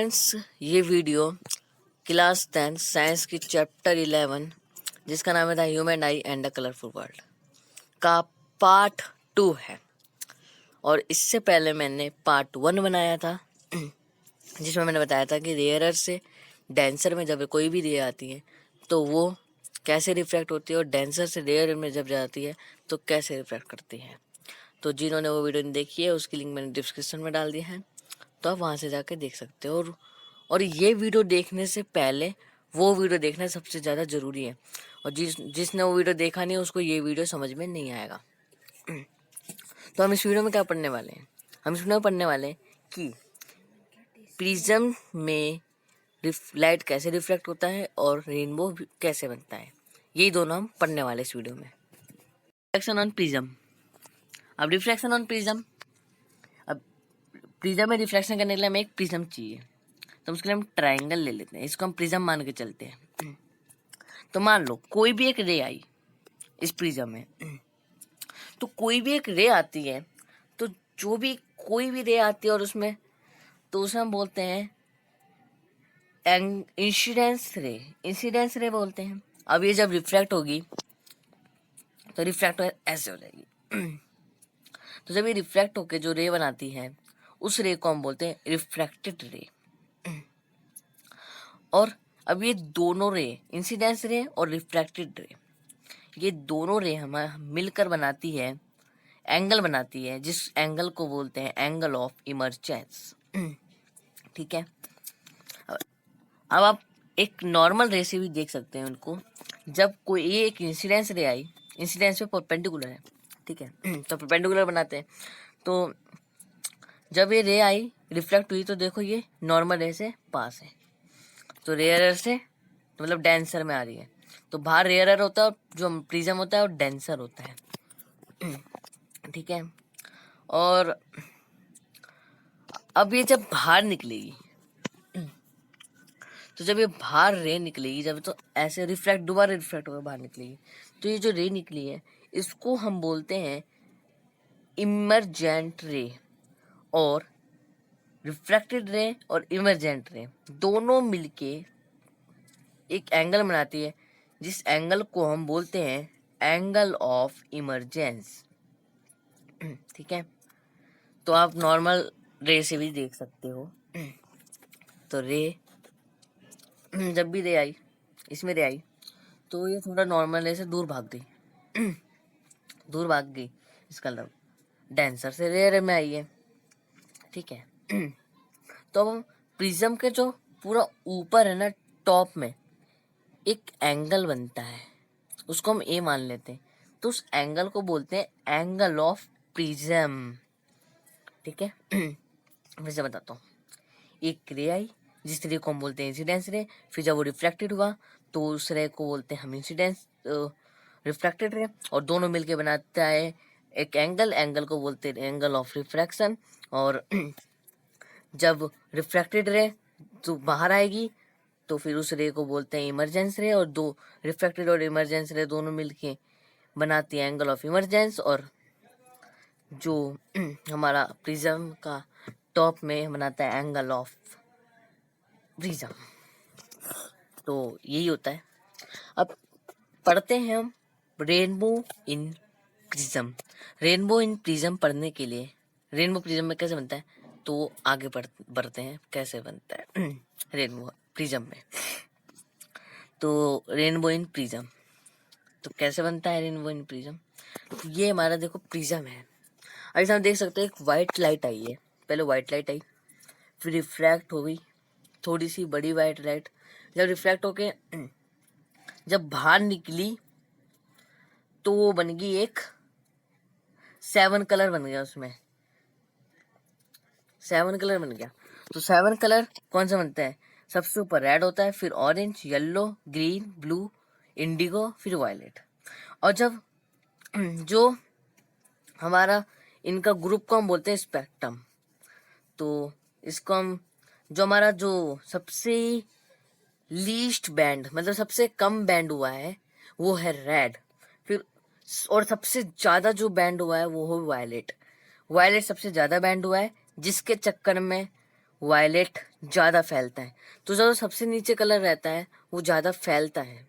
Friends, ये video class 10 science की chapter 11 जिसका नाम है the human I and the colourful world का पार्ट 2 है। और इससे पहले मैंने पार्ट 1 बनाया था जिसमें मैंने बताया था कि रेयरर से डेंसर में जब कोई भी रे आती है तो वो कैसे रिफ्रैक्ट होती है, और डेंसर से रेयर में जब जाती है तो कैसे रिफ्रैक्ट करती है। तो जिन्होंने वो वीडियो नहीं देखी है उसकी लिंक मैंने डिस्क्रिप्शन में डाल दी है, तो आप वहाँ से जाके देख सकते हो। और ये वीडियो देखने से पहले वो वीडियो देखना सबसे ज़्यादा ज़रूरी है, और जिसने वो वीडियो देखा नहीं उसको ये वीडियो समझ में नहीं आएगा। तो हम इस वीडियो में क्या पढ़ने वाले हैं? हम इस वीडियो में पढ़ने वाले हैं कि प्रिज्म में लाइट कैसे रिफ्लेक्ट होता है और रेनबो कैसे बनता है। यही दोनों हम पढ़ने वाले इस वीडियो में। Reflection on prism. अब रिफ्लेक्शन ऑन प्रिज्म, अब प्रिज्म में रिफ्लेक्शन करने के लिए हमें एक प्रिज्म चाहिए, तो उसके लिए हम ट्रायंगल ले लेते हैं। इसको हम प्रिज्म मान के चलते हैं। तो मान लो कोई भी एक रे आई इस प्रिज्म में, तो कोई भी एक रे आती है, तो जो भी कोई भी रे आती है और उसमें, तो उसे हम बोलते हैं इंसिडेंस रे। इंसिडेंस रे बोलते हैं। अब ये जब रिफ्लेक्ट होगी तो रिफ्लेक्ट ऐसे हो जाएगी। तो जब ये रिफ्लेक्ट होके जो रे बनाती है उस रे को हम बोलते हैं रिफ्रैक्टेड रे। और अब ये दोनों रे, इंसिडेंस रे और रिफ्रैक्टेड रे, ये दोनों रे हमारा मिलकर बनाती है, एंगल बनाती है, जिस एंगल को बोलते हैं एंगल ऑफ इमर्जेंस। ठीक है। अब आप एक नॉर्मल रे से भी देख सकते हैं उनको। जब कोई ये एक इंसिडेंस रे आई, इंसिडेंस पे परपेंडिकुलर है, ठीक है, तो परपेंडिकुलर बनाते हैं। तो जब ये रे आई रिफ्लेक्ट हुई तो देखो ये नॉर्मल रे से पास है, तो रेयरर से तो मतलब डेंसर में आ रही है। तो बाहर रेयरर होता है, जो प्रिज्म होता है और डेंसर होता है। ठीक है। और अब ये जब बाहर निकलेगी, तो जब ये बाहर रे निकलेगी, जब तो ऐसे रिफ्लेक्ट दोबारा रिफ्लेक्ट होकर बाहर निकलेगी, तो ये जो रे निकली है इसको हम बोलते हैं इमर्जेंट रे। और रिफ्रैक्टेड रे और इमर्जेंट रे दोनों मिलके एक एंगल बनाती है, जिस एंगल को हम बोलते हैं एंगल ऑफ इमर्जेंस। ठीक है। तो आप नॉर्मल रे से भी देख सकते हो। तो रे जब भी रे आई, इसमें रे आई, तो ये थोड़ा नॉर्मल रे से दूर भाग गई। दूर भाग गई, इसका मतलब डेंसर से रेयर में आई है। ठीक है। तो अब प्रिज्म के जो पूरा ऊपर है ना, टॉप में एक एंगल बनता है, उसको हम ए मान लेते हैं। तो उस एंगल को बोलते हैं एंगल ऑफ प्रिज्म। ठीक है। फिर से बताता हूँ। एक रे आई, जिस रे को हम बोलते हैं इंसिडेंस रे। फिर जब वो रिफ्लेक्टेड हुआ तो उस रे को बोलते हैं हम इंसिडेंस रिफ्लेक्टेड रे, और दोनों मिलके बनाता है एक एंगल। एंगल को बोलते हैं एंगल ऑफ रिफ्रैक्शन। और जब रिफ्लेक्टेड रे तो बाहर आएगी तो फिर उस रे को बोलते हैं इमर्जेंस रे, और दो रिफ्लेक्टेड और इमर्जेंस रे दोनों मिलके बनाती है एंगल ऑफ इमर्जेंस। और जो हमारा प्रिज्म का टॉप में बनाता है एंगल ऑफ प्रिज्म। तो यही होता है। अब पढ़ते हैं हम रेनबो इन प्रिज्म। रेनबो इन प्रिज्म पढ़ने के लिए रेनबो प्रिज्म में कैसे बनता है, तो आगे बढ़ते हैं कैसे बनता है रेनबो प्रिज्म में। तो रेनबो इन प्रिज्म, तो कैसे बनता है रेनबो इन प्रिज्म? तो ये हमारा देखो प्रिज्म है। ऐसा हम देख सकते हैं एक वाइट लाइट आई है, पहले वाइट लाइट आई, फिर रिफ्रैक्ट हो गई थोड़ी सी बड़ी वाइट लाइट। जब रिफ्रैक्ट होके जब बाहर निकली तो वो बन गई एक 7 कलर बन गया, उसमें 7 कलर बन गया। तो 7 कलर कौन सा बनता है? सबसे ऊपर रेड होता है, फिर orange, yellow, green, blue, Indigo, फिर वायलेट। और जब जो हमारा इनका ग्रुप को हम बोलते हैं स्पेक्ट्रम। तो इसको हम जो हमारा जो सबसे लीस्ट बैंड मतलब सबसे कम बैंड हुआ है वो है रेड। फिर और सबसे ज्यादा जो बैंड हुआ है वो है वायलेट। वायलेट सबसे ज्यादा बैंड हुआ है, जिसके चक्कर में वायलेट ज़्यादा फैलता है। तो जो सबसे नीचे कलर रहता है वो ज़्यादा फैलता है।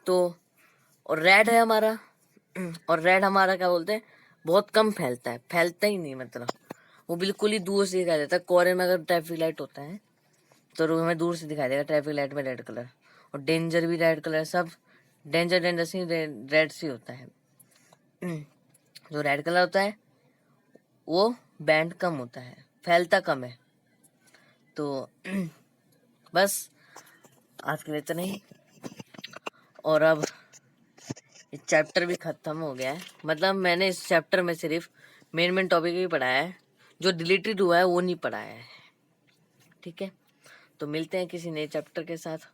तो और रेड है हमारा, और रेड हमारा क्या बोलते हैं, बहुत कम फैलता है, फैलता ही नहीं, मतलब वो बिल्कुल ही दूर से दिखाई देता है। कोहरे में अगर ट्रैफिक लाइट होता है तो वो हमें दूर से दिखाई देगा, ट्रैफिक लाइट में रेड कलर। और डेंजर भी रेड कलर, सब डेंजर से रेड से होता है। जो रेड कलर होता है वो बैंड कम होता है, फैलता कम है। तो बस आज के लिए इतना ही। और अब ये चैप्टर भी खत्म हो गया है, मतलब मैंने इस चैप्टर में सिर्फ मेन टॉपिक ही पढ़ाया है, जो डिलीटेड हुआ है वो नहीं पढ़ाया है। ठीक है, तो मिलते हैं किसी नए चैप्टर के साथ।